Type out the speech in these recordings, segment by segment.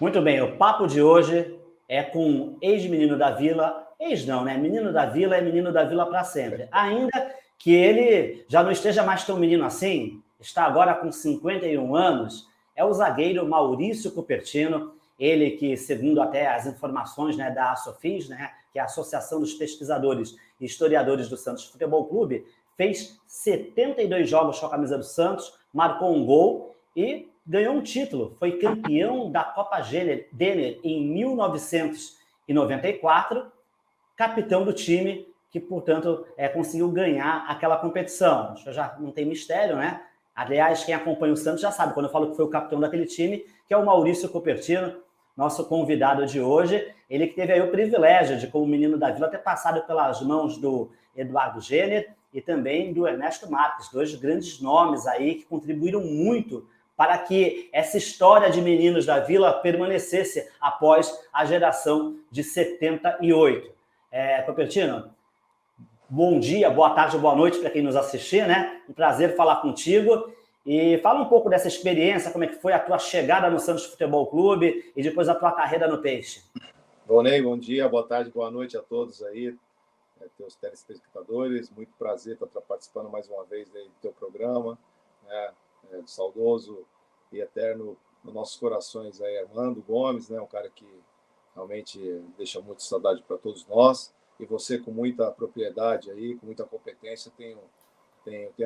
Muito bem, o papo de hoje é com ex-menino da Vila, ex não, né? Menino da Vila é menino da Vila para sempre. Ainda que ele já não esteja mais tão menino assim, está agora com 51 anos, é o zagueiro Maurício Cupertino, ele que, segundo até as informações, né, da ASOFIS, né, que é a Associação dos Pesquisadores e Historiadores do Santos Futebol Clube, fez 72 jogos com a camisa do Santos, marcou um gol e ganhou um título. Foi campeão da Copa Denner em 1994, capitão do time que, portanto, conseguiu ganhar aquela competição. Acho que já não tem mistério, né? Aliás, quem acompanha o Santos já sabe, quando eu falo que foi o capitão daquele time, que é o Maurício Cupertino, nosso convidado de hoje. Ele que teve aí o privilégio de, como menino da Vila, ter passado pelas mãos do Eduardo Jenner e também do Ernesto Marques, dois grandes nomes aí que contribuíram muito para que essa história de meninos da Vila permanecesse após a geração de 78. Cupertino, bom dia, boa tarde, boa noite para quem nos assistir, né? Um prazer falar contigo. E fala um pouco dessa experiência, como é que foi a tua chegada no Santos Futebol Clube e depois a tua carreira no Peixe. Ney, bom dia, boa tarde, boa noite a todos aí, teus telespectadores. Muito prazer estar participando mais uma vez aí do teu programa, né? Saudoso e eterno nos nossos corações aí, Armando Gomes, né? Um cara que realmente deixa muito saudade para todos nós. E você, com muita propriedade aí, com muita competência, tem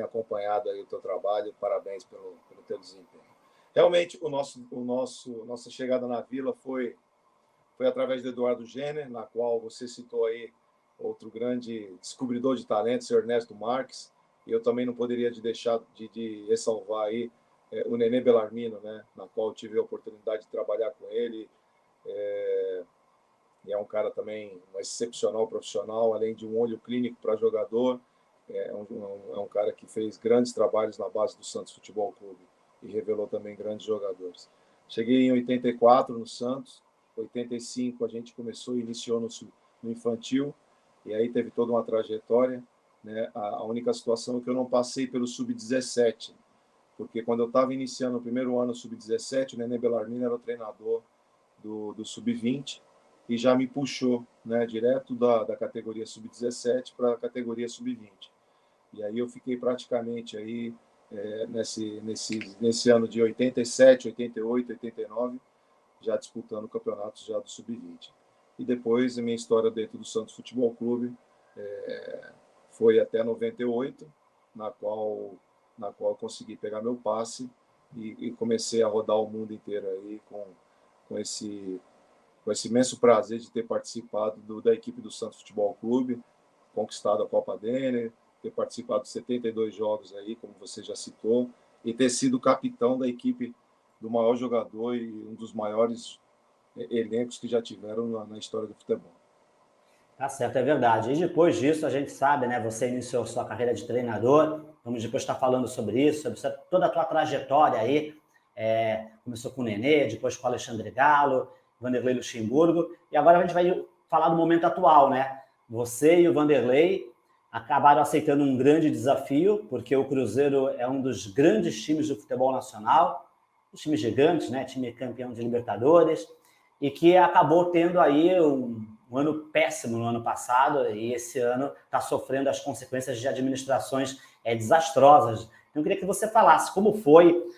acompanhado aí o teu trabalho. Parabéns pelo teu desempenho. Realmente, nossa chegada na Vila foi através do Eduardo Jenner, na qual você citou aí outro grande descobridor de talentos, o Ernesto Marques. E eu também não poderia deixar de ressalvar aí o Nenê Bellarmino, né, na qual eu tive a oportunidade de trabalhar com ele. E é um cara também um excepcional profissional, além de um olho clínico para jogador. É um cara que fez grandes trabalhos na base do Santos Futebol Clube e revelou também grandes jogadores. Cheguei em 84 no Santos, 85 a gente iniciou no infantil, e aí teve toda uma trajetória, né? A única situação é que eu não passei pelo sub-17, porque quando eu estava iniciando o primeiro ano sub-17, o Nenê Bellarmino era o treinador do sub-20 e já me puxou, né, direto da categoria sub-17 para a categoria sub-20. E aí eu fiquei praticamente aí nesse ano de 87, 88, 89, já disputando campeonatos já do sub-20. E depois a minha história dentro do Santos Futebol Clube foi até 98, na qual eu consegui pegar meu passe e comecei a rodar o mundo inteiro aí com esse imenso prazer de ter participado da equipe do Santos Futebol Clube, conquistado a Copa Denner, ter participado de 72 jogos aí, como você já citou, e ter sido capitão da equipe do maior jogador e um dos maiores elencos que já tiveram na história do futebol. Tá certo, é verdade. E depois disso, a gente sabe, né? Você iniciou sua carreira de treinador. Vamos depois estar falando sobre isso, sobre toda a tua trajetória aí. Começou com o Nenê, depois com o Alexandre Galo, Vanderlei Luxemburgo. E agora a gente vai falar do momento atual, né? Você e o Vanderlei acabaram aceitando um grande desafio, porque o Cruzeiro é um dos grandes times do futebol nacional, os times gigantes, né? Time campeão de Libertadores, e que acabou tendo aí um ano péssimo no ano passado, e esse ano está sofrendo as consequências de administrações desastrosas. Então, eu queria que você falasse como foi.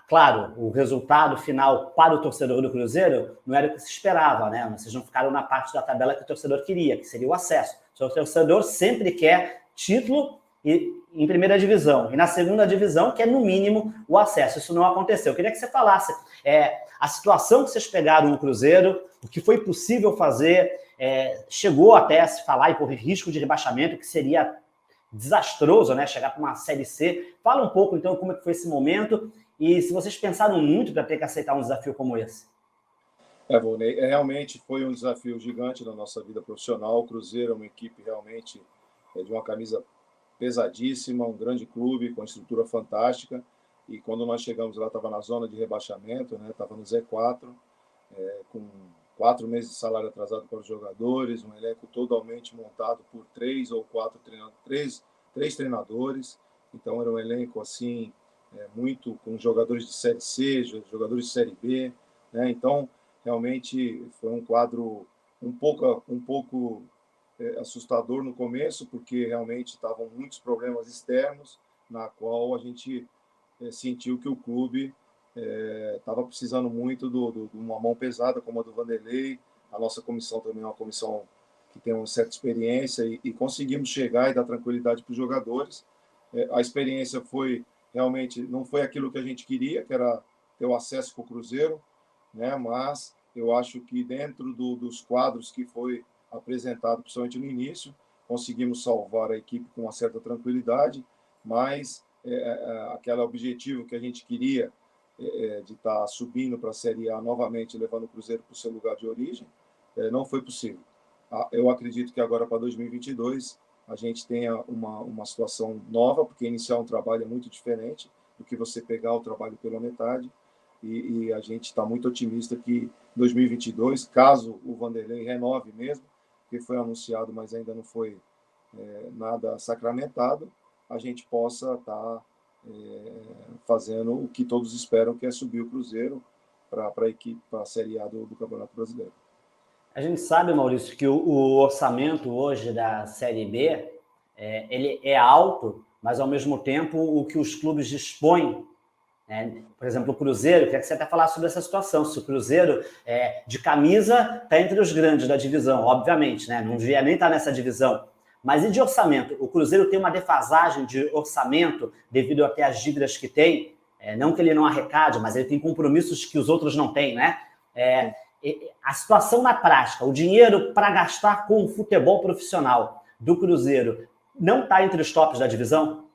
Claro, o resultado final para o torcedor do Cruzeiro não era o que se esperava, né? Vocês não ficaram na parte da tabela que o torcedor queria, que seria o acesso. O torcedor sempre quer título em primeira divisão, e na segunda divisão quer, no mínimo, o acesso. Isso não aconteceu. Eu queria que você falasse a situação que vocês pegaram no Cruzeiro, o que foi possível fazer, chegou até a se falar e correr risco de rebaixamento, que seria desastroso, né? Chegar para uma Série C. Fala um pouco, então, como é que foi esse momento e se vocês pensaram muito para ter que aceitar um desafio como esse. Ney, realmente foi um desafio gigante na nossa vida profissional. O Cruzeiro é uma equipe realmente de uma camisa pesadíssima, um grande clube com estrutura fantástica. E quando nós chegamos lá, estava na zona de rebaixamento, né? Estava no Z4, com 4 meses de salário atrasado para os jogadores, um elenco totalmente montado por 3 ou 4 três treinadores. Então era um elenco assim muito com jogadores de Série C, jogadores de Série B, né? Então, realmente foi um quadro um pouco assustador no começo, porque realmente estavam muitos problemas externos, na qual a gente sentiu que o clube estava precisando muito de uma mão pesada, como a do Vanderlei. A nossa comissão também é uma comissão que tem uma certa experiência e conseguimos chegar e dar tranquilidade para os jogadores. A experiência foi realmente, não foi aquilo que a gente queria, que era ter o acesso para o Cruzeiro, né? Mas eu acho que dentro dos quadros que foi apresentado, principalmente no início, conseguimos salvar a equipe com uma certa tranquilidade, mas aquele objetivo que a gente queria de estar subindo para a Série A novamente, levando o Cruzeiro para o seu lugar de origem, não foi possível. Eu acredito que agora para 2022 a gente tenha uma situação nova, porque iniciar um trabalho é muito diferente do que você pegar o trabalho pela metade, e a gente está muito otimista que 2022, caso o Vanderlei renove mesmo, que foi anunciado, mas ainda não foi nada sacramentado, a gente possa estar fazendo o que todos esperam, que é subir o Cruzeiro para a equipe, para a Série A do Campeonato Brasileiro. A gente sabe, Maurício, que o orçamento hoje da Série B ele é alto, mas, ao mesmo tempo, o que os clubes dispõem, né? Por exemplo, o Cruzeiro, queria que você até falasse sobre essa situação, se o Cruzeiro, de camisa, está entre os grandes da divisão, obviamente, né? Não devia nem estar nessa divisão. Mas e de orçamento? O Cruzeiro tem uma defasagem de orçamento devido até às dívidas que tem, não que ele não arrecade, mas ele tem compromissos que os outros não têm, né? A situação na prática, o dinheiro para gastar com o futebol profissional do Cruzeiro não está entre os tops da divisão?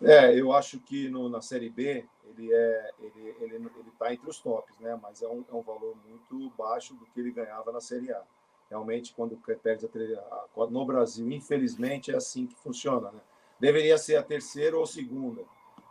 Eu acho que na Série B ele está entre os tops, né? Mas é um valor muito baixo do que ele ganhava na Série A. Realmente, quando perde no Brasil, infelizmente, é assim que funciona, né? Deveria ser a terceira ou segunda,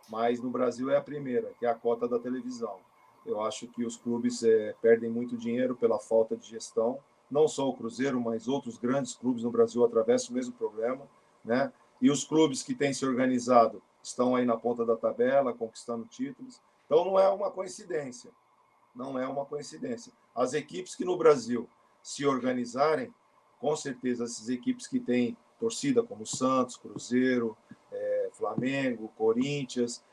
mas no Brasil é a primeira, que é a cota da televisão. Eu acho que os clubes perdem muito dinheiro pela falta de gestão. Não só o Cruzeiro, mas outros grandes clubes no Brasil atravessam o mesmo problema, né? E os clubes que têm se organizado estão aí na ponta da tabela, conquistando títulos. Então, não é uma coincidência. Não é uma coincidência. As equipes que no Brasil se organizarem, com certeza, essas equipes que têm torcida, como Santos, Cruzeiro, Flamengo, Corinthians,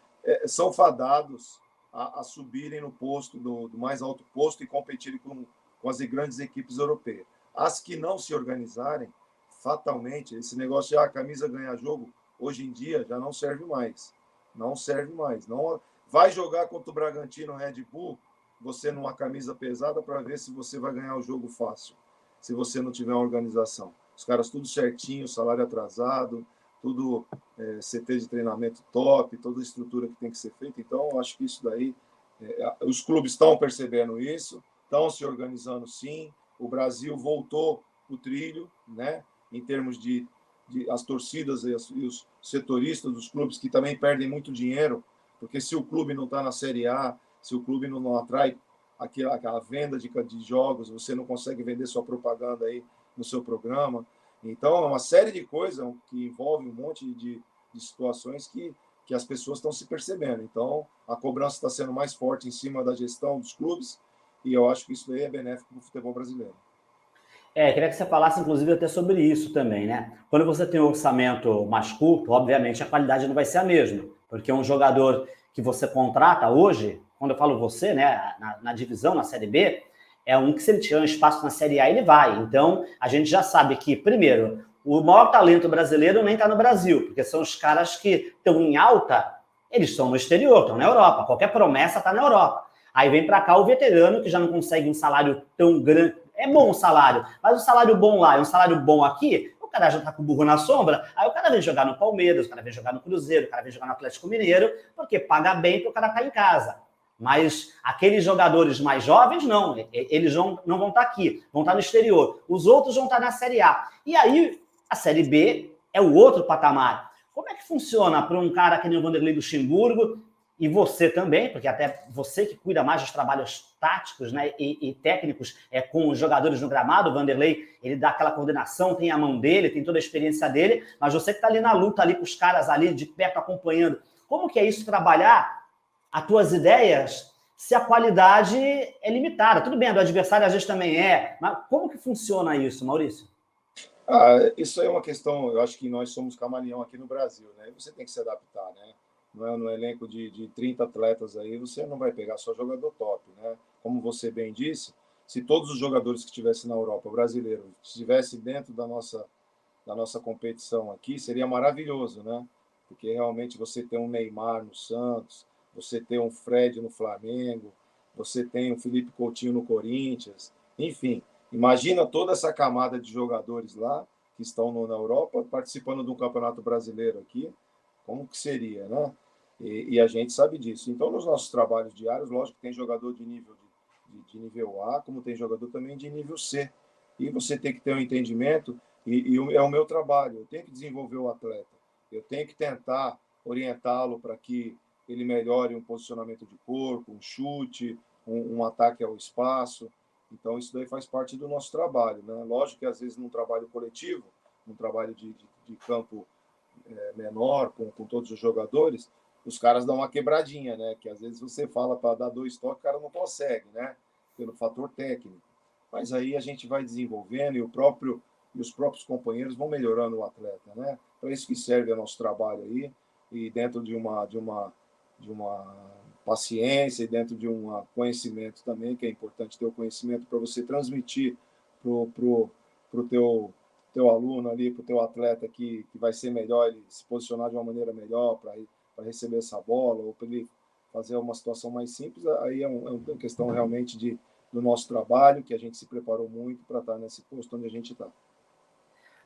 são fadados a subirem no posto, do mais alto posto, e competirem com as grandes equipes europeias. As que não se organizarem, fatalmente, esse negócio de a camisa ganhar jogo, hoje em dia, já não serve mais. Não serve mais. Não vai jogar contra o Bragantino Red Bull, você numa camisa pesada, para ver se você vai ganhar o jogo fácil, se você não tiver uma organização. Os caras tudo certinho, salário atrasado, tudo CT de treinamento top, toda a estrutura que tem que ser feita. Então, eu acho que isso daí, os clubes estão percebendo isso, estão se organizando sim. O Brasil voltou o trilho, né? Em termos de as torcidas e os setoristas dos clubes, que também perdem muito dinheiro, porque se o clube não está na Série A, se o clube não atrai aquela venda de jogos, você não consegue vender sua propaganda aí no seu programa. Então, é uma série de coisas que envolve um monte de situações que as pessoas estão se percebendo. Então, a cobrança está sendo mais forte em cima da gestão dos clubes, e eu acho que isso aí é benéfico para o futebol brasileiro. Queria que você falasse, inclusive, até sobre isso também, né? Quando você tem um orçamento mais curto, obviamente a qualidade não vai ser a mesma, porque um jogador que você contrata hoje, quando eu falo você, né, na divisão, na Série B, é um que, se ele tiver um espaço na Série A, ele vai. Então, a gente já sabe que, primeiro, o maior talento brasileiro nem está no Brasil, porque são os caras que estão em alta, eles estão no exterior, estão na Europa. Qualquer promessa está na Europa. Aí vem para cá o veterano, que já não consegue um salário tão grande. É bom o salário, mas o salário bom lá e um salário bom aqui, o cara já tá com o burro na sombra, aí o cara vem jogar no Palmeiras, o cara vem jogar no Cruzeiro, o cara vem jogar no Atlético Mineiro, porque paga bem para o cara estar em casa. Mas aqueles jogadores mais jovens, não. Eles não vão estar aqui, vão estar no exterior. Os outros vão estar na Série A. E aí, a Série B é o outro patamar. Como é que funciona para um cara que nem o Vanderlei Luxemburgo, e você também, porque até você que cuida mais dos trabalhos táticos, né, e técnicos com os jogadores no gramado, o Vanderlei, ele dá aquela coordenação, tem a mão dele, tem toda a experiência dele, mas você que está ali na luta, ali com os caras ali de perto acompanhando, como que é isso, trabalhar as tuas ideias se a qualidade é limitada. Tudo bem, a do adversário às vezes também é, mas como que funciona isso, Maurício? Isso é uma questão, eu acho que nós somos camaleão aqui no Brasil, né? Você tem que se adaptar, né? Não é no elenco de 30 atletas aí, você não vai pegar só jogador top, né? Como você bem disse, se todos os jogadores que estivessem na Europa, brasileiro, estivessem dentro da nossa competição aqui, seria maravilhoso, né? Porque realmente você tem um Neymar no Santos, você tem um Fred no Flamengo, você tem um Felipe Coutinho no Corinthians, enfim, imagina toda essa camada de jogadores lá que estão na Europa participando de um campeonato brasileiro aqui, como que seria, né? E a gente sabe disso. Então, nos nossos trabalhos diários, lógico que tem jogador de nível A, como tem jogador também de nível C. E você tem que ter um entendimento, é o meu trabalho, eu tenho que desenvolver o atleta, eu tenho que tentar orientá-lo para que ele melhore um posicionamento de corpo, um chute, um ataque ao espaço. Então, isso daí faz parte do nosso trabalho, né? Lógico que, às vezes, num trabalho coletivo, num trabalho de campo menor, com todos os jogadores, os caras dão uma quebradinha, né? Que, às vezes, você fala para dar 2 toques, o cara não consegue, né? Pelo fator técnico. Mas aí a gente vai desenvolvendo e os próprios companheiros vão melhorando o atleta, né? Para isso que serve o nosso trabalho aí, e dentro de uma paciência e dentro de um conhecimento também, que é importante ter o conhecimento para você transmitir para o teu aluno ali, para o teu atleta que vai ser melhor, ele se posicionar de uma maneira melhor para receber essa bola, ou para ele fazer uma situação mais simples, aí é uma questão realmente do nosso trabalho, que a gente se preparou muito para estar nesse posto onde a gente está.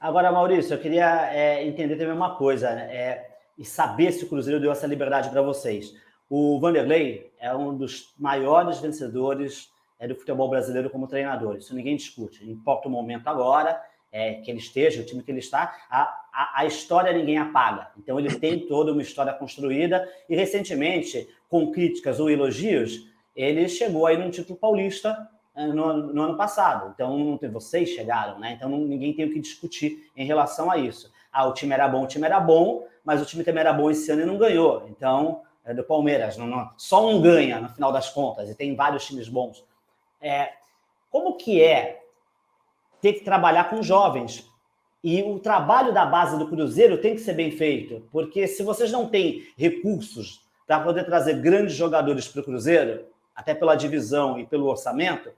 Agora, Maurício, eu queria entender também uma coisa, né? E saber se o Cruzeiro deu essa liberdade para vocês. O Vanderlei é um dos maiores vencedores do futebol brasileiro como treinador. Isso ninguém discute. Não importa o momento agora que ele esteja, o time que ele está, a história ninguém apaga. Então, ele tem toda uma história construída e, recentemente, com críticas ou elogios, ele chegou aí num título paulista no ano passado. Então, vocês chegaram, né? Então, ninguém tem o que discutir em relação a isso. O time era bom, mas o time também era bom esse ano e não ganhou. Então, do Palmeiras, só um ganha no final das contas, e tem vários times bons. Como que é ter que trabalhar com jovens? E o trabalho da base do Cruzeiro tem que ser bem feito, porque se vocês não têm recursos para poder trazer grandes jogadores para o Cruzeiro, até pela divisão e pelo orçamento,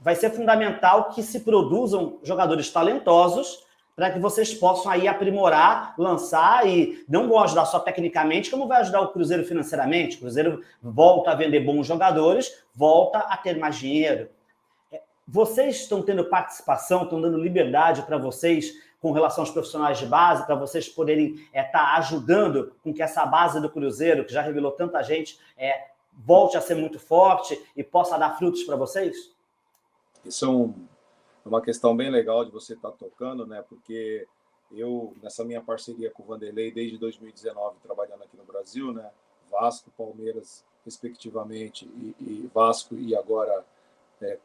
vai ser fundamental que se produzam jogadores talentosos para que vocês possam aí aprimorar, lançar e não vão ajudar só tecnicamente, como vai ajudar o Cruzeiro financeiramente. O Cruzeiro volta a vender bons jogadores, volta a ter mais dinheiro. Vocês estão tendo participação, estão dando liberdade para vocês com relação aos profissionais de base, para vocês poderem estar ajudando com que essa base do Cruzeiro, que já revelou tanta gente, volte a ser muito forte e possa dar frutos para vocês? Isso é uma questão bem legal de você estar tocando, né? Porque eu, nessa minha parceria com o Vanderlei, desde 2019, trabalhando aqui no Brasil, né? Vasco, Palmeiras, respectivamente, e Vasco e agora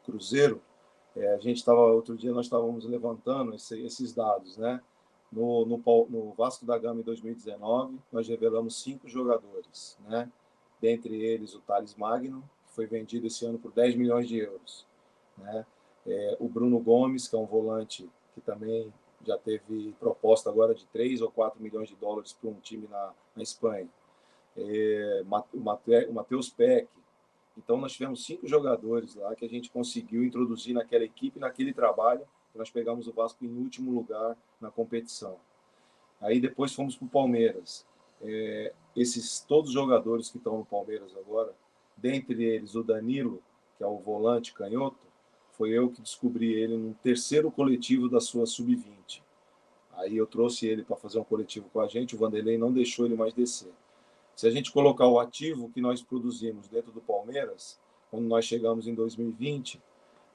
Cruzeiro, a gente estava, outro dia nós estávamos levantando esses dados, né? No Vasco da Gama em 2019, nós revelamos 5 jogadores, né? Dentre eles o Thales Magno, que foi vendido esse ano por 10 milhões de euros, né? O Bruno Gomes, que é um volante que também já teve proposta agora de 3 ou 4 milhões de dólares para um time na Espanha. O Matheus Peck. Então, nós tivemos 5 jogadores lá que a gente conseguiu introduzir naquela equipe, naquele trabalho, que nós pegamos o Vasco em último lugar na competição. Aí depois fomos para o Palmeiras. Todos os jogadores que estão no Palmeiras agora, dentre eles o Danilo, que é o volante canhoto, foi eu que descobri ele no terceiro coletivo da sua sub-20. Aí eu trouxe ele para fazer um coletivo com a gente, o Vanderlei não deixou ele mais descer. Se a gente colocar o ativo que nós produzimos dentro do Palmeiras, quando nós chegamos em 2020,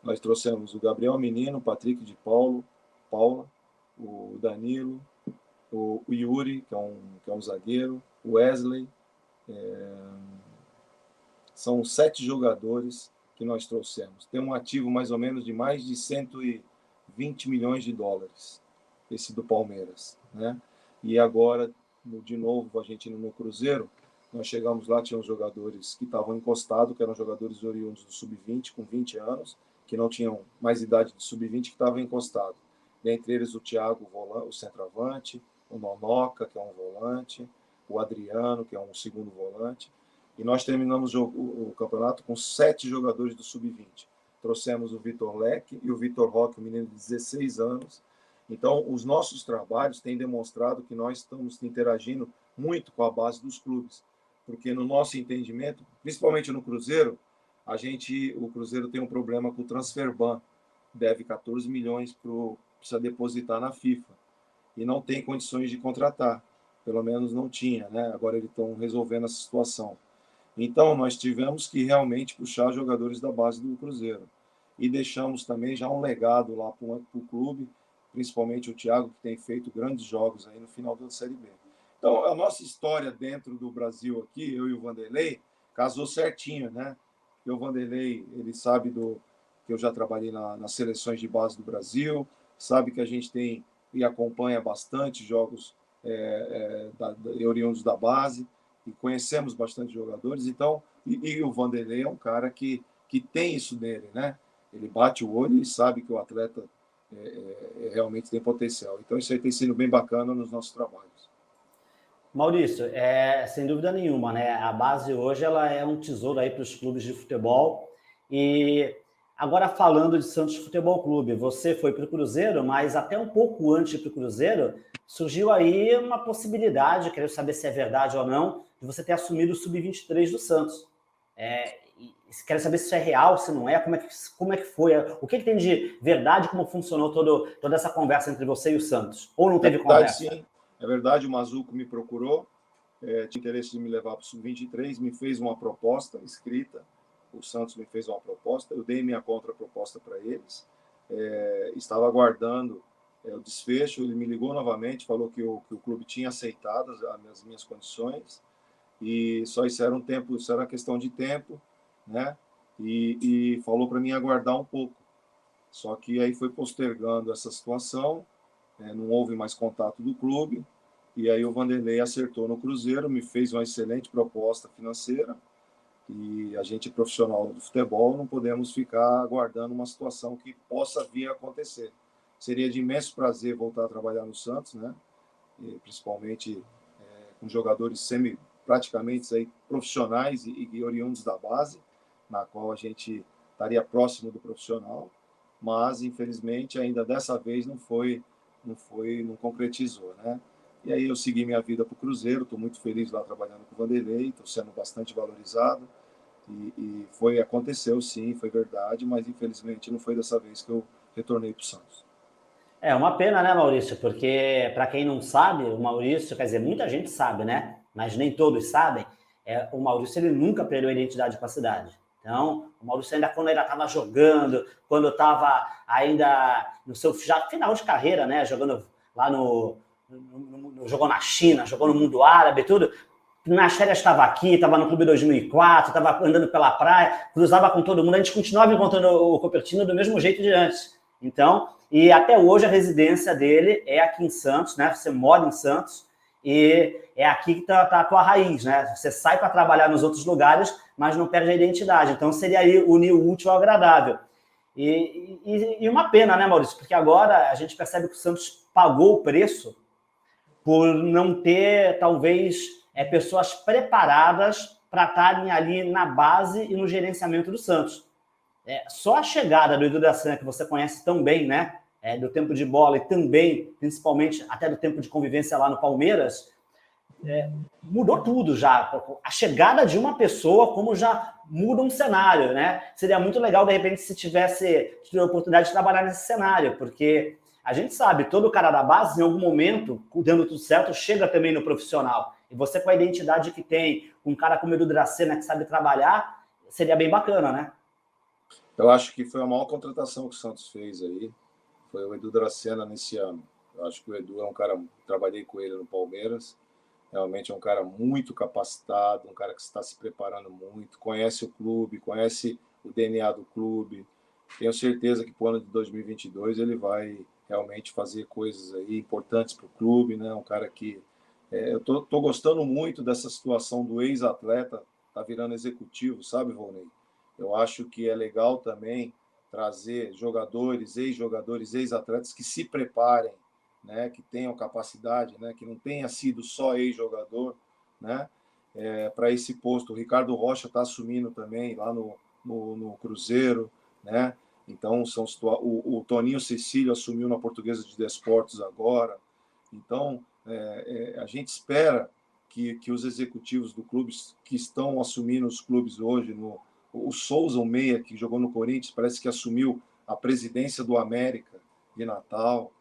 nós trouxemos o Gabriel Menino, o Patrick de Paula, o Danilo, o Yuri, que é um zagueiro, o Wesley. São 7 jogadores que nós trouxemos. Tem um ativo mais ou menos de mais de 120 milhões de dólares, esse do Palmeiras, né? E agora, de novo, a gente no Cruzeiro, Nós chegamos lá, tinham jogadores que estavam encostados, que eram jogadores oriundos do sub-20, com 20 anos, que não tinham mais idade de sub-20, que estavam encostados. Dentre eles o Thiago, o centroavante, o Nonoca, que é um volante, o Adriano, que é um segundo volante. E nós terminamos o campeonato com 7 jogadores do sub-20. Trouxemos o Vitor Leque e o Vitor Roque, um menino de 16 anos. Então, os nossos trabalhos têm demonstrado que nós estamos interagindo muito com a base dos clubes, porque no nosso entendimento, principalmente no Cruzeiro, o Cruzeiro tem um problema com o transfer ban, deve 14 milhões precisa depositar na FIFA e não tem condições de contratar, pelo menos não tinha, né? Agora eles estão resolvendo essa situação. Então nós tivemos que realmente puxar jogadores da base do Cruzeiro e deixamos também já um legado lá para o clube, principalmente o Thiago, que tem feito grandes jogos aí no final da Série B. Então, a nossa história dentro do Brasil aqui, eu e o Vanderlei, casou certinho, né? E o Vanderlei, ele sabe que eu já trabalhei nas seleções de base do Brasil, sabe que a gente tem e acompanha bastante jogos oriundos da base, e conhecemos bastante jogadores. Então, e o Vanderlei é um cara que tem isso nele, né? Ele bate o olho e sabe que o atleta realmente tem potencial. Então, isso aí tem sido bem bacana nos nossos trabalhos. Maurício, sem dúvida nenhuma, né? A base hoje ela é um tesouro aí para os clubes de futebol. E agora falando de Santos Futebol Clube, você foi para o Cruzeiro, mas até um pouco antes para o Cruzeiro surgiu aí uma possibilidade, quero saber se é verdade ou não, de você ter assumido o Sub-23 do Santos. Quero saber se isso é real, se não é, como é que foi, o que tem de verdade, como funcionou toda essa conversa entre você e o Santos? Ou não teve conversa? Sim. É verdade, o Mazuco me procurou, tinha interesse de me levar para o Sub-23, me fez uma proposta escrita, o Santos me fez uma proposta, eu dei minha contraproposta para eles, estava aguardando o desfecho, ele me ligou novamente, falou que o clube tinha aceitado as minhas condições, e só isso era isso era questão de tempo, né? E falou para mim aguardar um pouco. Só que aí foi postergando essa situação, não houve mais contato do clube, e aí o Vanderlei acertou no Cruzeiro, me fez uma excelente proposta financeira, e a gente profissional do futebol não podemos ficar aguardando uma situação que possa vir a acontecer. Seria de imenso prazer voltar a trabalhar no Santos, né? E principalmente com jogadores praticamente aí, profissionais e oriundos da base, na qual a gente estaria próximo do profissional, mas infelizmente ainda dessa vez não concretizou, né? E aí eu segui minha vida para o Cruzeiro, estou muito feliz lá trabalhando com o Vanderlei, estou sendo bastante valorizado, e aconteceu sim, foi verdade, mas infelizmente não foi dessa vez que eu retornei para o Santos. É uma pena, né, Maurício? Porque, para quem não sabe, o Maurício, quer dizer, muita gente sabe, né? Mas nem todos sabem. O Maurício, ele nunca perdeu a identidade com a cidade. Então, o Maurício ainda, quando ele estava jogando, quando estava ainda no seu já final de carreira, né? Jogando lá jogou na China, jogou no mundo árabe, tudo. Nas férias estava aqui, estava no Clube 2004, estava andando pela praia, cruzava com todo mundo. A gente continuava encontrando o Copertino do mesmo jeito de antes. Então, e até hoje a residência dele é aqui em Santos, né? Você mora em Santos e é aqui que está a tua raiz, né? Você sai para trabalhar nos outros lugares, mas não perde a identidade. Então, seria aí unir o útil ao agradável. E uma pena, né, Maurício? Porque agora a gente percebe que o Santos pagou o preço por não ter, talvez, pessoas preparadas para estarem ali na base e no gerenciamento do Santos. Só a chegada do Edu Dracena, que você conhece tão bem, né? Do tempo de bola e também, principalmente, até do tempo de convivência lá no Palmeiras, mudou tudo já. A chegada de uma pessoa, como já muda um cenário, né? Seria muito legal, de repente, se tivesse a oportunidade de trabalhar nesse cenário, porque a gente sabe, todo cara da base, em algum momento, dando tudo certo, chega também no profissional. E você, com a identidade que tem, um cara como o Edu Dracena, que sabe trabalhar, seria bem bacana, né? Eu acho que foi a maior contratação que o Santos fez aí, foi o Edu Dracena nesse ano. Eu acho que o Edu é um cara, trabalhei com ele no Palmeiras, realmente é um cara muito capacitado, um cara que está se preparando muito, conhece o clube, conhece o DNA do clube. Tenho certeza que para o ano de 2022 ele vai realmente fazer coisas aí importantes para o clube, né? Um cara que Eu tô gostando muito dessa situação do ex-atleta tá virando executivo, sabe, Volney? Eu acho que é legal também trazer jogadores, ex-jogadores, ex-atletas que se preparem, né, que tenham capacidade, né, que não tenha sido só ex-jogador, né, para esse posto. O Ricardo Rocha está assumindo também lá no Cruzeiro, né? Então, o Toninho Cecílio assumiu na Portuguesa de Desportos agora. Então, a gente espera que os executivos do clube que estão assumindo os clubes hoje, o Souza, o meia, que jogou no Corinthians, parece que assumiu a presidência do América de Natal.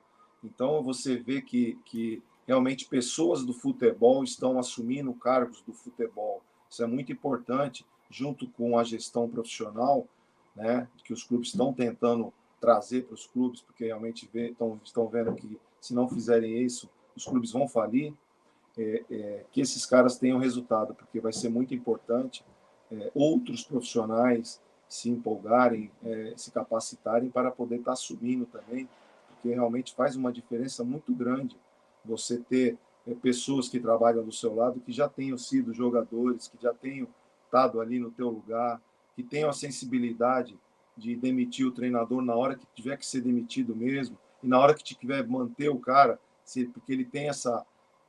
Então, você vê que realmente pessoas do futebol estão assumindo cargos do futebol. Isso é muito importante, junto com a gestão profissional, né, que os clubes estão tentando trazer para os clubes, porque realmente estão vendo que, se não fizerem isso, os clubes vão falir, que esses caras tenham resultado, porque vai ser muito importante outros profissionais se empolgarem, se capacitarem para poder estar assumindo também, porque realmente faz uma diferença muito grande você ter pessoas que trabalham do seu lado, que já tenham sido jogadores, que já tenham estado ali no teu lugar, que tenham a sensibilidade de demitir o treinador na hora que tiver que ser demitido mesmo, e na hora que tiver manter o cara, porque ele tem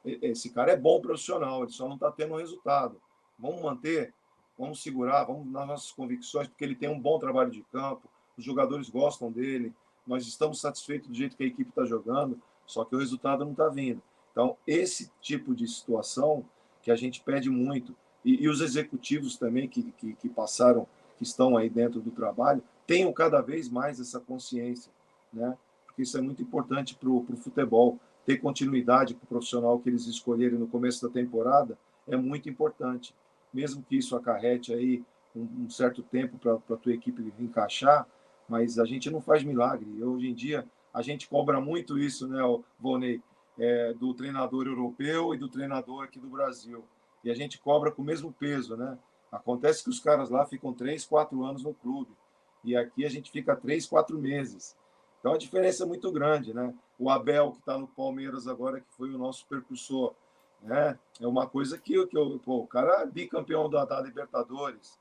esse cara é bom profissional, ele só não está tendo resultado. Vamos manter, vamos segurar, vamos nas nossas convicções, porque ele tem um bom trabalho de campo, os jogadores gostam dele, nós estamos satisfeitos do jeito que a equipe está jogando, só que o resultado não está vindo. Então, esse tipo de situação que a gente pede muito, e os executivos também que passaram, que estão aí dentro do trabalho, tenham cada vez mais essa consciência, né? Porque isso é muito importante para o futebol. Ter continuidade com o profissional que eles escolherem no começo da temporada é muito importante. Mesmo que isso acarrete aí um certo tempo para a tua equipe encaixar, mas a gente não faz milagre. Hoje em dia, a gente cobra muito isso, né, Volney, do treinador europeu e do treinador aqui do Brasil. E a gente cobra com o mesmo peso, né? Acontece que os caras lá ficam 3, 4 anos no clube. E aqui a gente fica 3, 4 meses. Então a diferença é muito grande, né? O Abel, que está no Palmeiras agora, que foi o nosso percussor, né? É uma coisa o cara é bicampeão da Libertadores.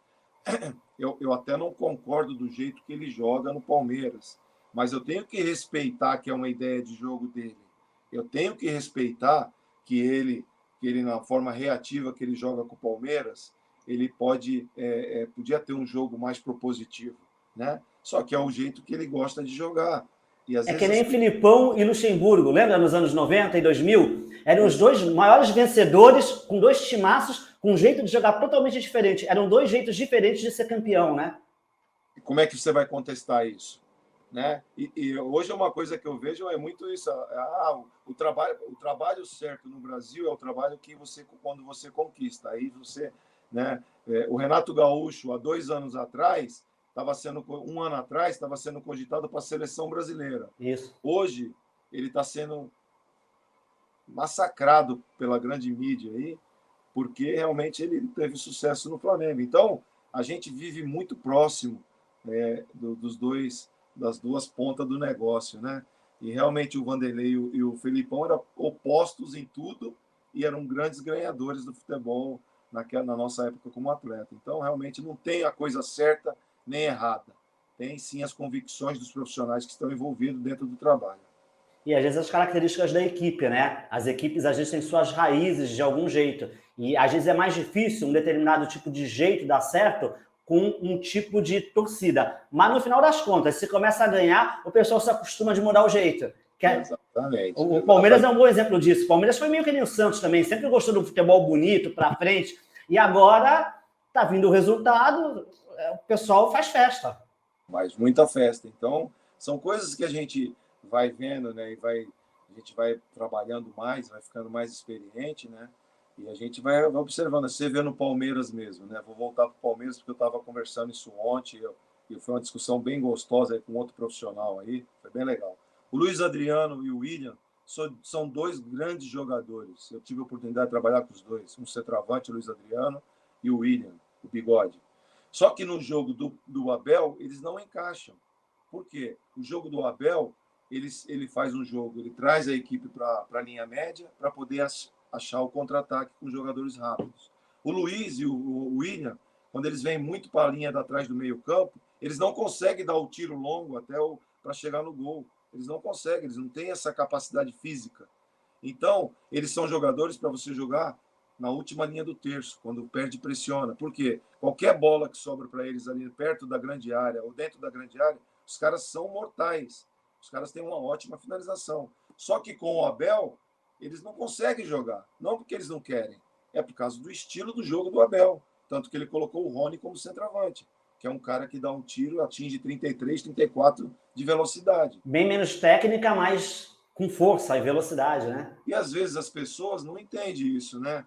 Eu até não concordo do jeito que ele joga no Palmeiras, mas eu tenho que respeitar que é uma ideia de jogo dele. Eu tenho que respeitar que ele na forma reativa que ele joga com o Palmeiras, ele podia ter um jogo mais propositivo, né? Só que é o jeito que ele gosta de jogar. E às É que vezes nem Filipão e Luxemburgo, lembra nos anos 90 e 2000? Eram os dois maiores vencedores, com dois timaços, com um jeito de jogar totalmente diferente. Eram dois jeitos diferentes de ser campeão, né? como é que você vai contestar isso? Né? E hoje é uma coisa que eu vejo é muito isso. O trabalho certo no Brasil é o trabalho que quando você conquista. Aí você, né? O Renato Gaúcho há 2 anos atrás um ano atrás estava sendo cogitado para a seleção brasileira. Isso. Hoje ele está sendo massacrado pela grande mídia aí, porque realmente ele teve sucesso no Flamengo. Então a gente vive muito próximo das duas pontas do negócio, né? E realmente o Vanderlei e o Felipão eram opostos em tudo e eram grandes ganhadores do futebol na nossa época como atleta. Então, realmente não tem a coisa certa nem errada. Tem sim as convicções dos profissionais que estão envolvidos dentro do trabalho. E às vezes as características da equipe, né? As equipes às vezes têm suas raízes de algum jeito. E às vezes é mais difícil um determinado tipo de jeito dar certo com um tipo de torcida. Mas no final das contas, se começa a ganhar, o pessoal se acostuma de mudar o jeito. Exatamente. O Palmeiras é um bom exemplo disso. O Palmeiras foi meio que nem o Santos também, sempre gostou do futebol bonito, para frente. E agora tá vindo o resultado, o pessoal faz festa. Mas muita festa. Então, são coisas que a gente vai vendo, né? A gente vai trabalhando mais, vai ficando mais experiente, né? E a gente vai observando. Você vê no Palmeiras mesmo, né? Vou voltar para o Palmeiras porque eu estava conversando isso ontem e foi uma discussão bem gostosa aí com outro profissional aí, foi bem legal. O Luiz Adriano e o William são dois grandes jogadores. Eu tive a oportunidade de trabalhar com os dois, um centroavante, o Luiz Adriano, e o William, o Bigode. Só que no jogo do Abel, eles não encaixam. Por quê? O jogo do Abel, ele faz um jogo, ele traz a equipe para a linha média para poder achar o contra-ataque com jogadores rápidos. O Luiz e o William, quando eles vêm muito para a linha de atrás do meio-campo, eles não conseguem dar o tiro longo para chegar no gol. Eles não conseguem, eles não têm essa capacidade física. Então, eles são jogadores para você jogar na última linha do terço, quando perde, pressiona. Por quê? Qualquer bola que sobra para eles ali perto da grande área ou dentro da grande área, os caras são mortais. Os caras têm uma ótima finalização. Só que com o Abel, eles não conseguem jogar. Não porque eles não querem, é por causa do estilo do jogo do Abel. Tanto que ele colocou o Rony como centroavante, que é um cara que dá um tiro, atinge 33, 34 de velocidade. Bem menos técnica, mas com força e velocidade, né? E às vezes as pessoas não entendem isso, né?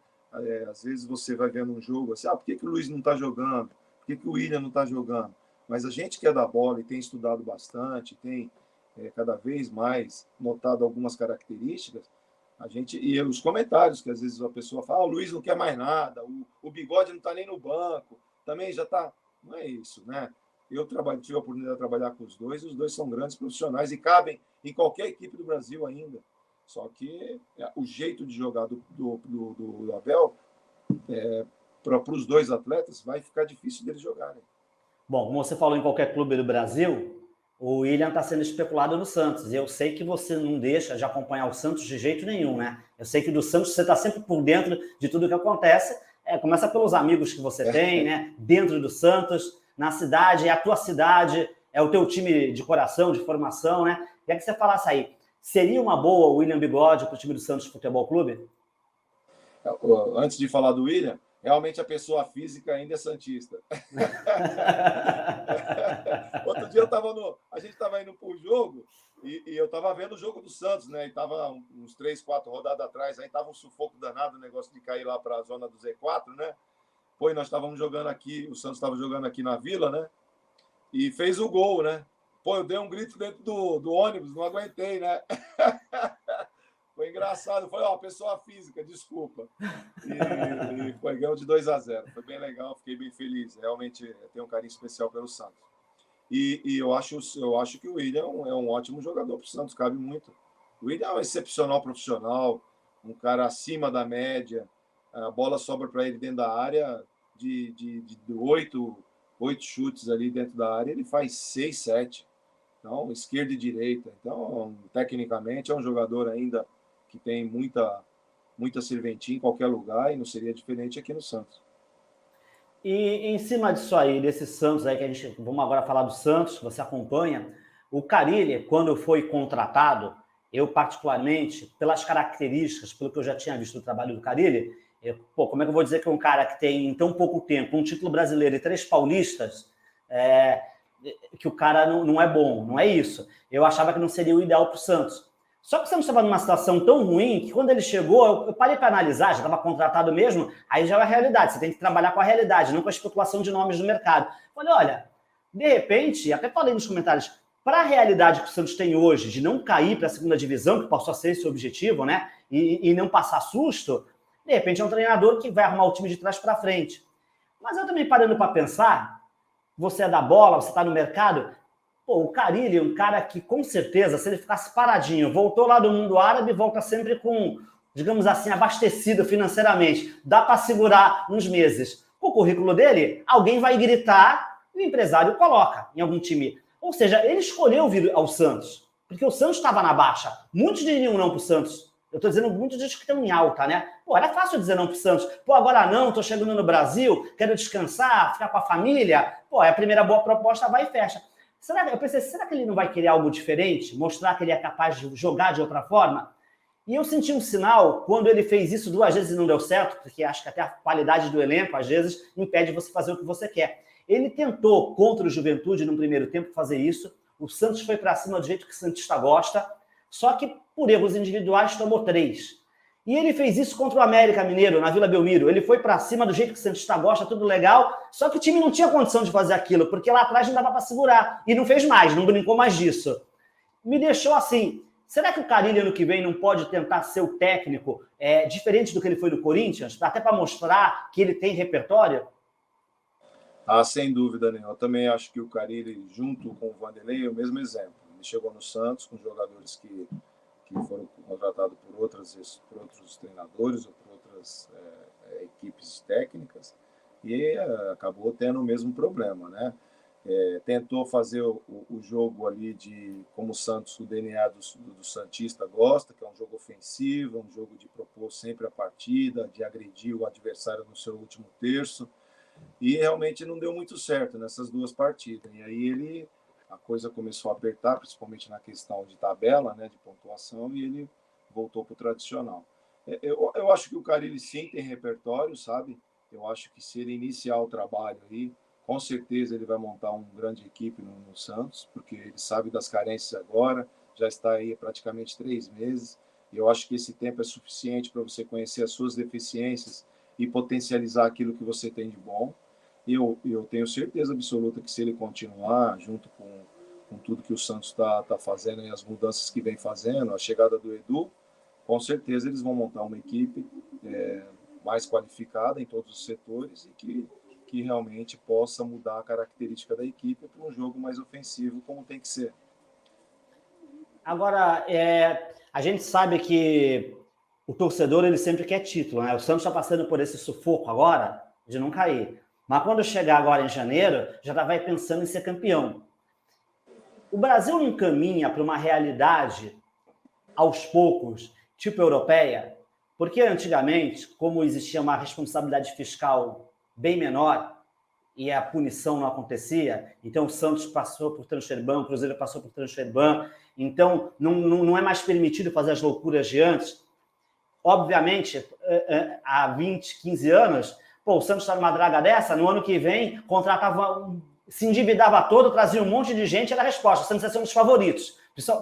Às vezes você vai vendo um jogo assim, por que o Luiz não está jogando? Por que o William não está jogando? Mas a gente que é da bola e tem estudado bastante, tem cada vez mais notado algumas características, e os comentários que às vezes a pessoa fala, o Luiz não quer mais nada, o Bigode não está nem no banco, também já está. Não é isso, né? Eu tive a oportunidade de trabalhar com os dois são grandes profissionais e cabem em qualquer equipe do Brasil ainda. Só que o jeito de jogar do Abel, para os dois atletas, vai ficar difícil deles jogarem. Bom, como você falou em qualquer clube do Brasil, o William está sendo especulado no Santos. E eu sei que você não deixa de acompanhar o Santos de jeito nenhum, né? Eu sei que do Santos você está sempre por dentro de tudo que acontece. Começa pelos amigos que você tem, né? Dentro do Santos, na cidade, é a tua cidade, é o teu time de coração, de formação, né? Queria que você falasse aí, seria uma boa o William Bigode para o time do Santos Futebol Clube? Antes de falar do William, realmente a pessoa física ainda é santista. Outro dia a gente estava indo para o jogo e eu estava vendo o jogo do Santos, né? E estava uns 3, 4 rodadas atrás, aí estava um sufoco danado, o negócio de cair lá para a zona do Z4, né? Pô, e nós estávamos jogando aqui, o Santos estava jogando aqui na Vila, né? E fez o gol, né? Pô, eu dei um grito dentro do ônibus, não aguentei, né? Foi engraçado, foi pessoa física, desculpa. E foi ganhou de 2-0. Foi bem legal, fiquei bem feliz. Realmente tenho um carinho especial pelo Santos. E eu acho que o William é um ótimo jogador para o Santos, cabe muito. O William é um excepcional profissional, um cara acima da média. A bola sobra para ele dentro da área, de 8 chutes ali dentro da área, ele faz 6, 7. Então, esquerda e direita. Então, tecnicamente, é um jogador ainda que tem muita serventia em qualquer lugar e não seria diferente aqui no Santos. E em cima disso aí, desse Santos aí, vamos agora falar do Santos, que você acompanha, o Carille, quando foi contratado, eu particularmente, pelas características, pelo que eu já tinha visto do trabalho do Carille, como é que eu vou dizer que um cara que tem em tão pouco tempo um título brasileiro e 3 paulistas, que o cara não é bom, não é isso. Eu achava que não seria o ideal para o Santos. Só que o Santos estava numa situação tão ruim que quando ele chegou, eu parei para analisar, já estava contratado mesmo, aí já é a realidade, você tem que trabalhar com a realidade, não com a especulação de nomes no mercado. Falei, olha, de repente, até falei nos comentários, para a realidade que o Santos tem hoje, de não cair para a segunda divisão, que passou a ser esse o objetivo, né, e não passar susto, de repente é um treinador que vai arrumar o time de trás para frente. Mas eu também parando para pensar, você é da bola, você está no mercado, pô, o Carille é um cara que, com certeza, se ele ficasse paradinho, voltou lá do mundo árabe, volta sempre com, digamos assim, abastecido financeiramente. Dá para segurar uns meses. Com o currículo dele, alguém vai gritar e o empresário coloca em algum time. Ou seja, ele escolheu vir ao Santos, porque o Santos estava na baixa. Muitos diriam não para o Santos. Eu estou dizendo muitos dias que estão em alta, né? Pô, era fácil dizer não para o Santos. Pô, agora não, estou chegando no Brasil, quero descansar, ficar com a família. Pô, é a primeira boa proposta, vai e fecha. Eu pensei, será que ele não vai querer algo diferente? Mostrar que ele é capaz de jogar de outra forma? E eu senti um sinal quando ele fez isso 2 vezes e não deu certo, porque acho que até a qualidade do elenco, às vezes, impede você fazer o que você quer. Ele tentou, contra o Juventude, no primeiro tempo, fazer isso. O Santos foi para cima do jeito que o Santista gosta, só que por erros individuais tomou 3. E ele fez isso contra o América Mineiro, na Vila Belmiro. Ele foi para cima do jeito que o Santista gosta, tudo legal, só que o time não tinha condição de fazer aquilo, porque lá atrás não dava para segurar. E não fez mais, não brincou mais disso. Me deixou assim, será que o Carille ano que vem não pode tentar ser o técnico diferente do que ele foi no Corinthians, até para mostrar que ele tem repertório? Sem dúvida nenhuma. Eu também acho que o Carille, junto com o Vanderlei, é o mesmo exemplo. Ele chegou no Santos com jogadores que que foram contratados por outros treinadores ou por outras equipes técnicas, e acabou tendo o mesmo problema, né? Tentou fazer o jogo ali como o Santos, o DNA do Santista gosta, que é um jogo ofensivo, um jogo de propor sempre a partida, de agredir o adversário no seu último terço, e realmente não deu muito certo nessas duas partidas. E aí a coisa começou a apertar, principalmente na questão de tabela, né, de pontuação, e ele voltou para o tradicional. Eu acho que o Carille sim tem repertório, sabe? Eu acho que se ele iniciar o trabalho aí, com certeza ele vai montar uma grande equipe no Santos, porque ele sabe das carências agora, já está aí praticamente 3 meses, e eu acho que esse tempo é suficiente para você conhecer as suas deficiências e potencializar aquilo que você tem de bom. E eu tenho certeza absoluta que se ele continuar junto com tudo que o Santos está fazendo e as mudanças que vem fazendo, a chegada do Edu, com certeza eles vão montar uma equipe mais qualificada em todos os setores e que realmente possa mudar a característica da equipe para um jogo mais ofensivo, como tem que ser. Agora, a gente sabe que o torcedor ele sempre quer título, né? O Santos está passando por esse sufoco agora de não cair. Mas quando chegar agora em janeiro, já vai pensando em ser campeão. O Brasil não caminha para uma realidade, aos poucos, tipo europeia? Porque antigamente, como existia uma responsabilidade fiscal bem menor e a punição não acontecia, então o Santos passou por transfer ban, o Cruzeiro passou por transfer ban, então não é mais permitido fazer as loucuras de antes. Obviamente, há 20, 15 anos, o Santos está numa draga dessa, no ano que vem, contratava, se endividava todo, trazia um monte de gente, era a resposta, o Santos ia ser um dos favoritos.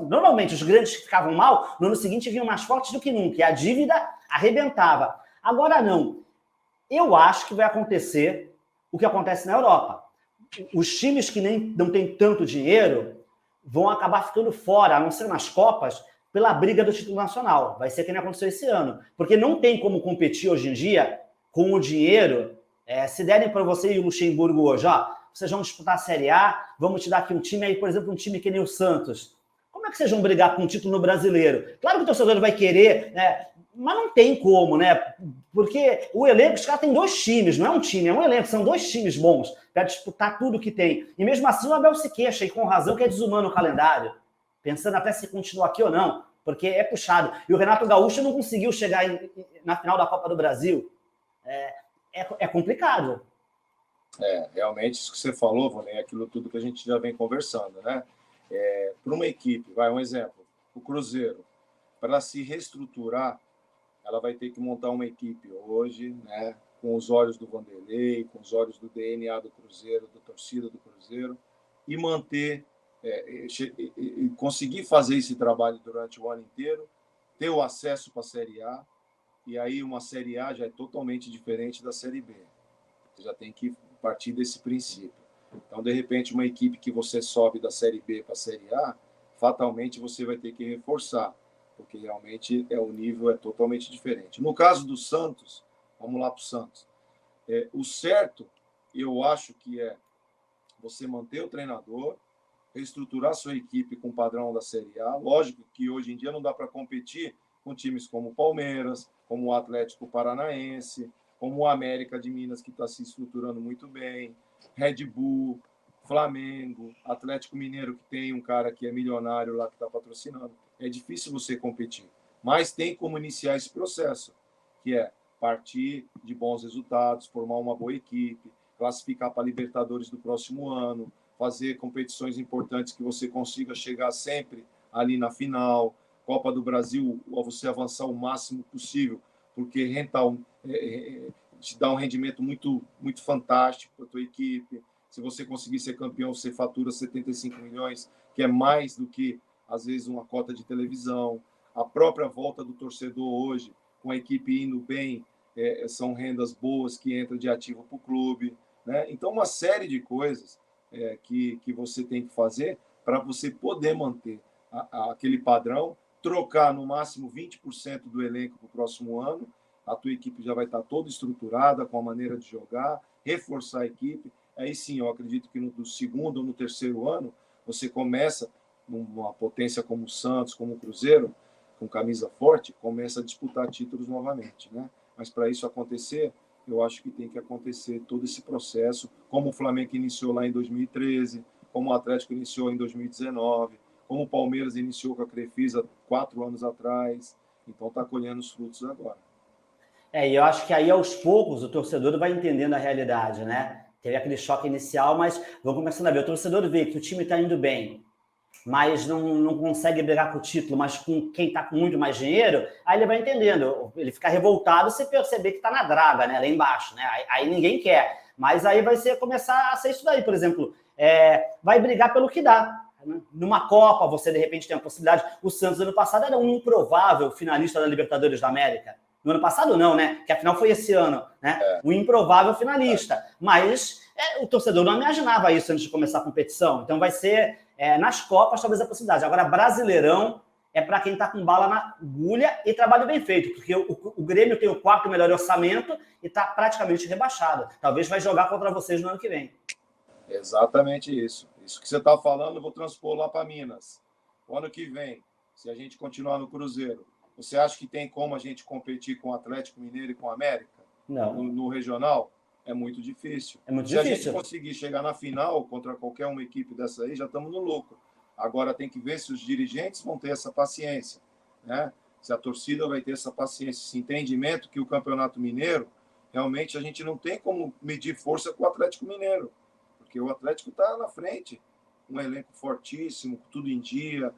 Normalmente, os grandes que ficavam mal, no ano seguinte vinham mais fortes do que nunca, e a dívida arrebentava. Agora não. Eu acho que vai acontecer o que acontece na Europa. Os times que não têm tanto dinheiro vão acabar ficando fora, a não ser nas Copas, pela briga do título nacional. Vai ser que nem aconteceu esse ano. Porque não tem como competir hoje em dia com o dinheiro. Se derem para você e o Luxemburgo hoje, vocês vão disputar a Série A, vamos te dar aqui um time, aí, por exemplo, um time que nem o Santos. Como é que vocês vão brigar com um título no Brasileiro? Claro que o torcedor vai querer, né? Mas não tem como, né? Porque o elenco, os caras têm 2 times, não é um time, é um elenco, são 2 times bons para disputar tudo que tem. E mesmo assim o Abel se queixa, e com razão, que é desumano o calendário. Pensando até se continua aqui ou não, porque é puxado. E o Renato Gaúcho não conseguiu chegar na final da Copa do Brasil. É complicado. Realmente, isso que você falou, Vonei, é aquilo tudo que a gente já vem conversando, né? Para uma equipe, um exemplo, o Cruzeiro, para se reestruturar, ela vai ter que montar uma equipe hoje, né, com os olhos do Vanderlei, com os olhos do DNA do Cruzeiro, da torcida do Cruzeiro, e manter, e conseguir fazer esse trabalho durante o ano inteiro, ter o acesso para a Série A, e aí uma Série A já é totalmente diferente da Série B. Você já tem que partir desse princípio. Então, de repente, uma equipe que você sobe da Série B para a Série A, fatalmente você vai ter que reforçar, porque realmente o nível é totalmente diferente. No caso do Santos, vamos lá para o Santos. O certo, eu acho que é você manter o treinador, reestruturar sua equipe com o padrão da Série A. Lógico que hoje em dia não dá para competir com times como o Palmeiras, como o Atlético Paranaense, como o América de Minas, que está se estruturando muito bem, Red Bull, Flamengo, Atlético Mineiro, que tem um cara que é milionário lá que está patrocinando. É difícil você competir, mas tem como iniciar esse processo, que é partir de bons resultados, formar uma boa equipe, classificar para a Libertadores do próximo ano, fazer competições importantes que você consiga chegar sempre ali na final, Copa do Brasil, você avançar o máximo possível, porque te dá um rendimento muito, muito fantástico para a tua equipe. Se você conseguir ser campeão, você fatura 75 milhões, que é mais do que, às vezes, uma cota de televisão. A própria volta do torcedor hoje, com a equipe indo bem, são rendas boas que entram de ativo para o clube, né? Então, uma série de coisas que você tem que fazer para você poder manter aquele padrão, trocar no máximo 20% do elenco para o próximo ano, a tua equipe já vai estar toda estruturada com a maneira de jogar, reforçar a equipe. Aí sim, eu acredito que no segundo ou no terceiro ano, você começa numa potência como o Santos, como o Cruzeiro, com camisa forte, começa a disputar títulos novamente, né? Mas para isso acontecer, eu acho que tem que acontecer todo esse processo, como o Flamengo iniciou lá em 2013, como o Atlético iniciou em 2019, como o Palmeiras iniciou com a Crefisa 4 anos atrás. Então está colhendo os frutos agora. E eu acho que aí, aos poucos, o torcedor vai entendendo a realidade, né? Teve aquele choque inicial, mas vão começando a ver. O torcedor vê que o time está indo bem, mas não consegue brigar com o título, mas com quem está com muito mais dinheiro, aí ele vai entendendo. Ele fica revoltado se perceber que está na draga, né? Lá embaixo, né? Aí ninguém quer. Mas aí vai começar a ser isso daí, por exemplo. Vai brigar pelo que dá. Numa Copa, você de repente tem a possibilidade. O Santos, ano passado, era um improvável finalista da Libertadores da América. No ano passado, não, né? Que a final foi esse ano, né? Um improvável finalista. Mas o torcedor não imaginava isso antes de começar a competição. Então vai ser nas Copas, talvez a possibilidade. Agora, Brasileirão é para quem está com bala na agulha e trabalho bem feito, porque o Grêmio tem o 4º melhor orçamento e está praticamente rebaixado. Talvez vai jogar contra vocês no ano que vem. Exatamente isso. Isso que você está falando, eu vou transpor lá para Minas. O ano que vem, se a gente continuar no Cruzeiro, você acha que tem como a gente competir com o Atlético Mineiro e com o América? Não. No regional? É muito difícil. Se a gente conseguir chegar na final contra qualquer uma equipe dessa aí, já estamos no lucro. Agora tem que ver se os dirigentes vão ter essa paciência, né? Se a torcida vai ter essa paciência, esse entendimento que o Campeonato Mineiro, realmente a gente não tem como medir força com o Atlético Mineiro, porque o Atlético está na frente, um elenco fortíssimo, tudo em dia,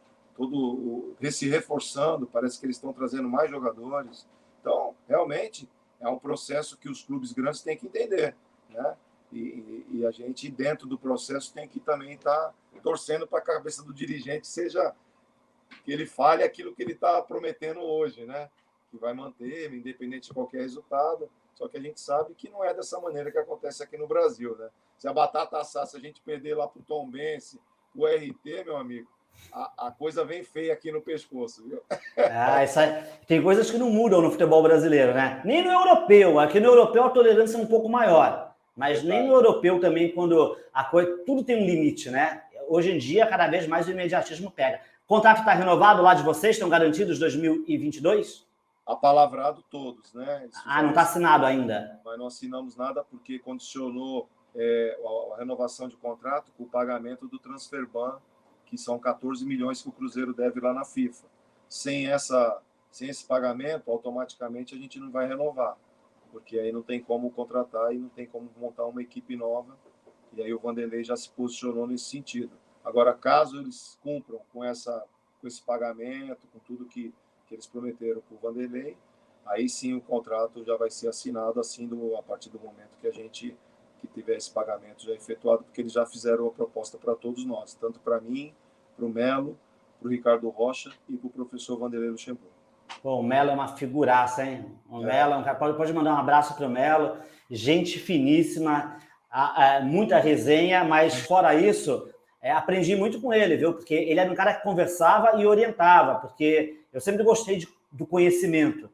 se reforçando, parece que eles estão trazendo mais jogadores. Então, realmente, é um processo que os clubes grandes têm que entender, né? E a gente, dentro do processo, tem que também estar torcendo para a cabeça do dirigente seja que ele fale aquilo que ele está prometendo hoje, né? Que vai manter, independente de qualquer resultado. Só que a gente sabe que não é dessa maneira que acontece aqui no Brasil, né? Se a batata assar, se a gente perder lá para o Tombense, o RT, meu amigo, a coisa vem feia aqui no pescoço, viu? Tem coisas que não mudam no futebol brasileiro, né? Nem no europeu. Aqui no europeu a tolerância é um pouco maior. Mas nem no europeu também, quando a coisa. Tudo tem um limite, né? Hoje em dia, cada vez mais o imediatismo pega. O contrato está renovado lá de vocês? Estão garantidos 2022? Apalavrado todos, né? Não está assinado ainda. Nós não assinamos nada porque condicionou a renovação de contrato com o pagamento do Transferban, que são 14 milhões que o Cruzeiro deve lá na FIFA. Sem esse pagamento, automaticamente a gente não vai renovar, porque aí não tem como contratar e não tem como montar uma equipe nova. E aí o Vanderlei já se posicionou nesse sentido. Agora, caso eles cumpram com esse pagamento, com tudo que eles prometeram para o Vanderlei, aí sim o contrato já vai ser assinado a partir do momento que a gente tiver esse pagamento já efetuado, porque eles já fizeram a proposta para todos nós, tanto para mim, para o Melo, para o Ricardo Rocha e para o professor Vanderlei Luxemburgo. Pô, o Melo é uma figuraça, hein? O Melo é um cara, pode mandar um abraço para o Melo, gente finíssima, muita resenha, mas fora isso, aprendi muito com ele, viu? Porque ele era um cara que conversava e orientava, porque eu sempre gostei do conhecimento,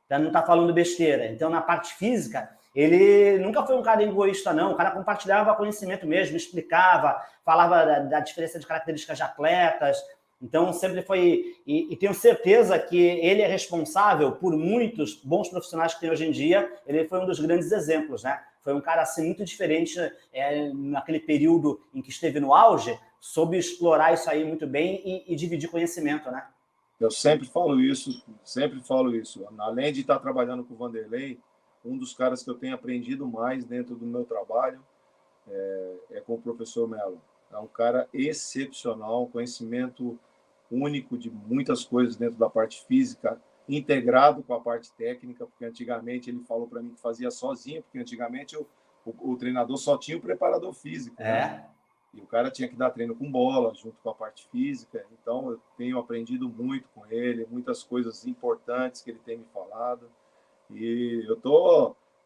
tá? Não tá falando besteira. Então, na parte física, ele nunca foi um cara egoísta, não. O cara compartilhava conhecimento mesmo, explicava, falava da diferença de características de atletas. Então, sempre foi... E tenho certeza que ele é responsável por muitos bons profissionais que tem hoje em dia. Ele foi um dos grandes exemplos, né? Foi um cara assim, muito diferente naquele período em que esteve no auge, soube explorar isso aí muito bem e dividir conhecimento, né? Eu sempre falo isso. Além de estar trabalhando com o Vanderlei, um dos caras que eu tenho aprendido mais dentro do meu trabalho é com o professor Melo. É um cara excepcional, conhecimento único de muitas coisas dentro da parte física, integrado com a parte técnica, porque antigamente ele falou para mim que fazia sozinho, porque antigamente o treinador só tinha o preparador físico, né? E o cara tinha que dar treino com bola, junto com a parte física. Então, eu tenho aprendido muito com ele, muitas coisas importantes que ele tem me falado. E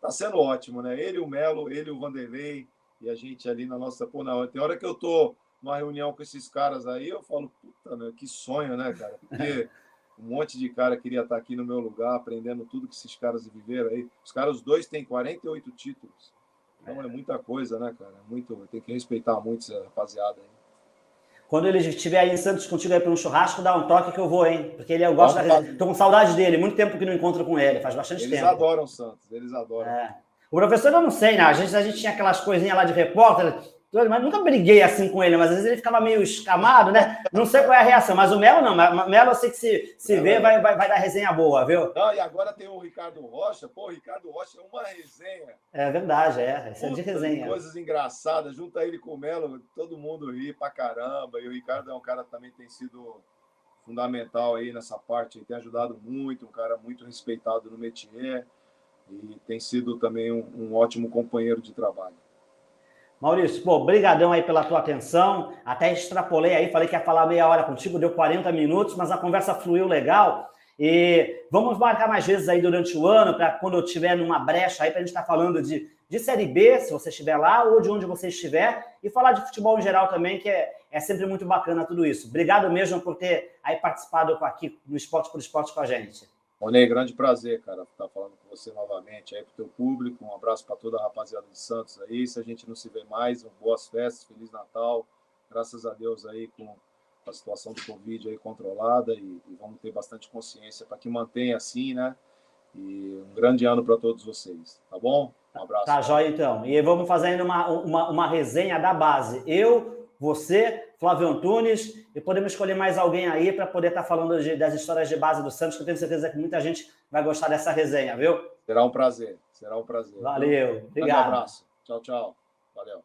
tá sendo ótimo, né? Ele, o Melo, ele, o Vanderlei, e a gente ali na nossa... tem hora que eu tô numa reunião com esses caras aí, eu falo, puta, meu, que sonho, né, cara? Porque um monte de cara queria estar aqui no meu lugar, aprendendo tudo que esses caras viveram aí. Os dois têm 48 títulos. Então é muita coisa, né, cara? Tem que respeitar muito essa rapaziada aí. Quando ele estiver aí em Santos contigo aí para um churrasco, dá um toque que eu vou, hein? Porque eu gosto da resenha. Tô com saudade dele, muito tempo que não encontro com ele, faz bastante tempo. Eles adoram Santos, eles adoram. O professor eu não sei, né? A gente tinha aquelas coisinhas lá de repórter, mas nunca briguei assim com ele, mas às vezes ele ficava meio escamado, né? Não sei qual é a reação, mas o Melo não. O Melo eu sei que se vê, vai dar resenha boa, viu? Não, e agora tem o Ricardo Rocha. Pô, o Ricardo Rocha é uma resenha. É verdade, isso é de resenha. Coisas engraçadas, junta ele com o Melo, todo mundo ri pra caramba. E o Ricardo é um cara que também tem sido fundamental aí nessa parte, tem ajudado muito, um cara muito respeitado no métier e tem sido também um ótimo companheiro de trabalho. Maurício, pô, brigadão aí pela tua atenção, até extrapolei aí, falei que ia falar meia hora contigo, deu 40 minutos, mas a conversa fluiu legal, e vamos marcar mais vezes aí durante o ano, para quando eu estiver numa brecha aí, para a gente estar falando de Série B, se você estiver lá, ou de onde você estiver, e falar de futebol em geral também, que é sempre muito bacana tudo isso. Obrigado mesmo por ter aí participado aqui no Esporte por Esporte com a gente. Ronei, grande prazer, cara, estar falando com você novamente aí para o teu público. Um abraço para toda a rapaziada de Santos aí. Se a gente não se vê mais, boas festas, Feliz Natal. Graças a Deus aí com a situação do Covid aí controlada e vamos ter bastante consciência para que mantenha assim, né? E um grande ano para todos vocês, tá bom? Um abraço. Tá jóia, então. E vamos fazendo uma resenha da base. Eu, você, Flávio Antunes, e podemos escolher mais alguém aí para poder estar falando das histórias de base do Santos, que eu tenho certeza que muita gente vai gostar dessa resenha, viu? Será um prazer, será um prazer. Valeu, obrigado. Um abraço. Tchau, tchau. Valeu.